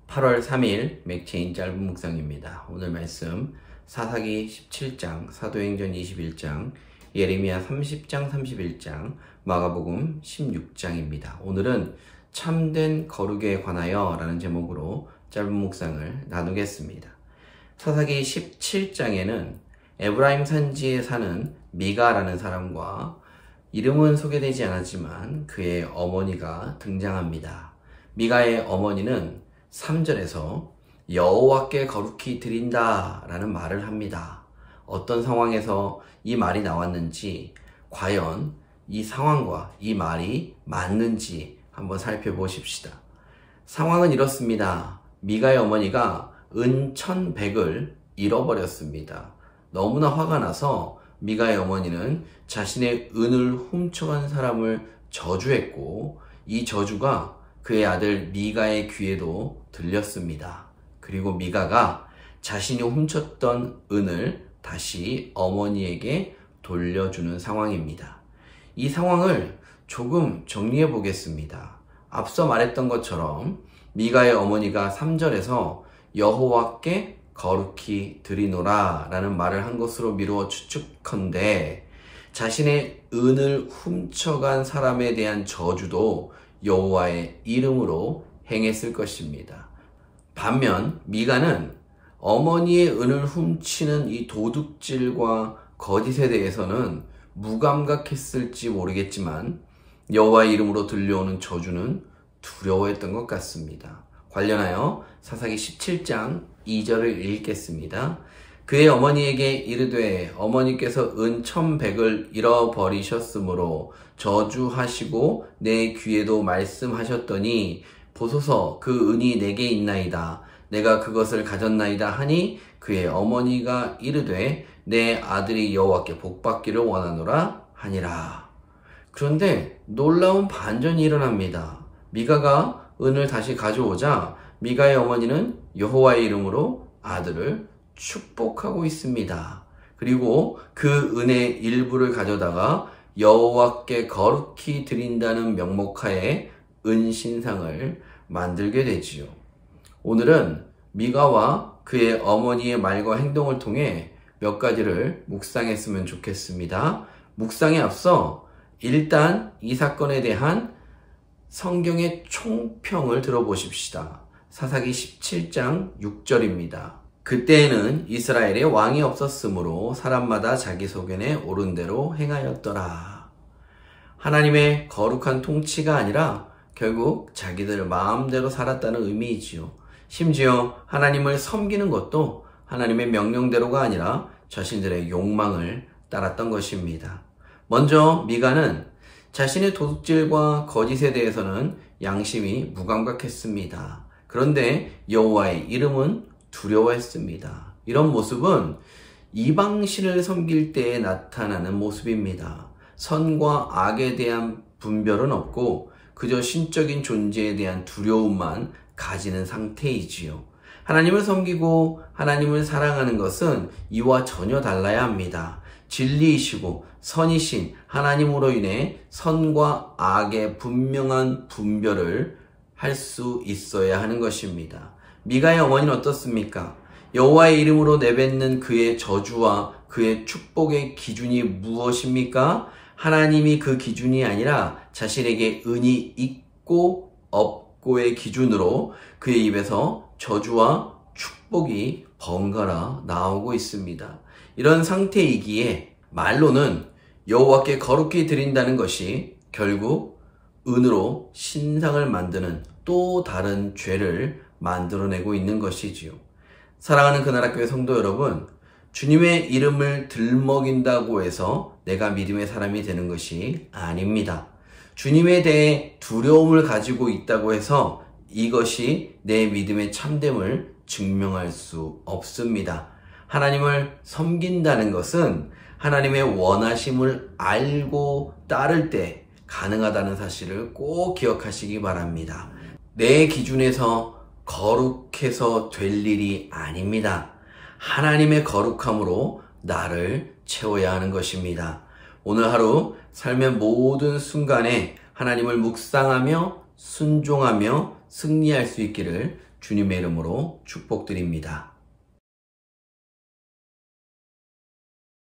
8월 3일 맥체인 짧은 묵상입니다. 오늘 말씀 사사기 17장, 사도행전 21장, 예레미야 30장, 31장, 마가복음 16장입니다. 오늘은 참된 거룩에 관하여 라는 제목으로 짧은 묵상을 나누겠습니다. 사사기 17장에는 에브라임 산지에 사는 미가라는 사람과 이름은 소개되지 않았지만 그의 어머니가 등장합니다. 미가의 어머니는 3절에서 여호와께 거룩히 드린다 라는 말을 합니다. 어떤 상황에서 이 말이 나왔는지, 과연 이 상황과 이 말이 맞는지 한번 살펴보십시다. 상황은 이렇습니다. 미가의 어머니가 은 1,100을 잃어버렸습니다. 너무나 화가 나서 미가의 어머니는 자신의 은을 훔쳐간 사람을 저주했고, 이 저주가 그의 아들 미가의 귀에도 들렸습니다. 그리고 미가가 자신이 훔쳤던 은을 다시 어머니에게 돌려주는 상황입니다. 이 상황을 조금 정리해 보겠습니다. 앞서 말했던 것처럼 미가의 어머니가 3절에서 여호와께 거룩히 드리노라 라는 말을 한 것으로 미루어 추측컨대 자신의 은을 훔쳐간 사람에 대한 저주도 여호와의 이름으로 행했을 것입니다. 반면 미가는 어머니의 은을 훔치는 이 도둑질과 거짓에 대해서는 무감각했을지 모르겠지만 여호와의 이름으로 들려오는 저주는 두려워했던 것 같습니다. 관련하여 사사기 17장 2절을 읽겠습니다. 그의 어머니에게 이르되 어머니께서 은 1,100을 잃어버리셨으므로 저주하시고 내 귀에도 말씀하셨더니 보소서 그 은이 내게 있나이다. 내가 그것을 가졌나이다 하니 그의 어머니가 이르되 내 아들이 여호와께 복받기를 원하노라 하니라. 그런데 놀라운 반전이 일어납니다. 미가가 은을 다시 가져오자 미가의 어머니는 여호와의 이름으로 아들을 축복하고 있습니다. 그리고 그 은의 일부를 가져다가 여호와께 거룩히 드린다는 명목하에 은신상을 만들게 되지요. 오늘은 미가와 그의 어머니의 말과 행동을 통해 몇 가지를 묵상했으면 좋겠습니다. 묵상에 앞서 일단 이 사건에 대한 성경의 총평을 들어보십시다. 사사기 17장 6절입니다. 그때에는 이스라엘에 왕이 없었으므로 사람마다 자기 소견에 옳은 대로 행하였더라. 하나님의 거룩한 통치가 아니라 결국 자기들 마음대로 살았다는 의미이지요. 심지어 하나님을 섬기는 것도 하나님의 명령대로가 아니라 자신들의 욕망을 따랐던 것입니다. 먼저 미가는 자신의 도둑질과 거짓에 대해서는 양심이 무감각했습니다. 그런데 여호와의 이름은 두려워했습니다. 이런 모습은 이방신을 섬길 때에 나타나는 모습입니다. 선과 악에 대한 분별은 없고 그저 신적인 존재에 대한 두려움만 가지는 상태이지요. 하나님을 섬기고 하나님을 사랑하는 것은 이와 전혀 달라야 합니다. 진리이시고 선이신 하나님으로 인해 선과 악의 분명한 분별을 할 수 있어야 하는 것입니다. 미가의 어머니는 어떻습니까? 여호와의 이름으로 내뱉는 그의 저주와 그의 축복의 기준이 무엇입니까? 하나님이 그 기준이 아니라 자신에게 은이 있고 없고의 기준으로 그의 입에서 저주와 축복이 번갈아 나오고 있습니다. 이런 상태이기에 말로는 여호와께 거룩히 드린다는 것이 결국 은으로 신상을 만드는 또 다른 죄를 만들어내고 있는 것이지요. 사랑하는 그나라교회 성도 여러분, 주님의 이름을 들먹인다고 해서 내가 믿음의 사람이 되는 것이 아닙니다. 주님에 대해 두려움을 가지고 있다고 해서 이것이 내 믿음의 참됨을 증명할 수 없습니다. 하나님을 섬긴다는 것은 하나님의 원하심을 알고 따를 때 가능하다는 사실을 꼭 기억하시기 바랍니다. 내 기준에서 거룩해서 될 일이 아닙니다. 하나님의 거룩함으로 나를 채워야 하는 것입니다. 오늘 하루 삶의 모든 순간에 하나님을 묵상하며 순종하며 승리할 수 있기를 주님의 이름으로 축복드립니다.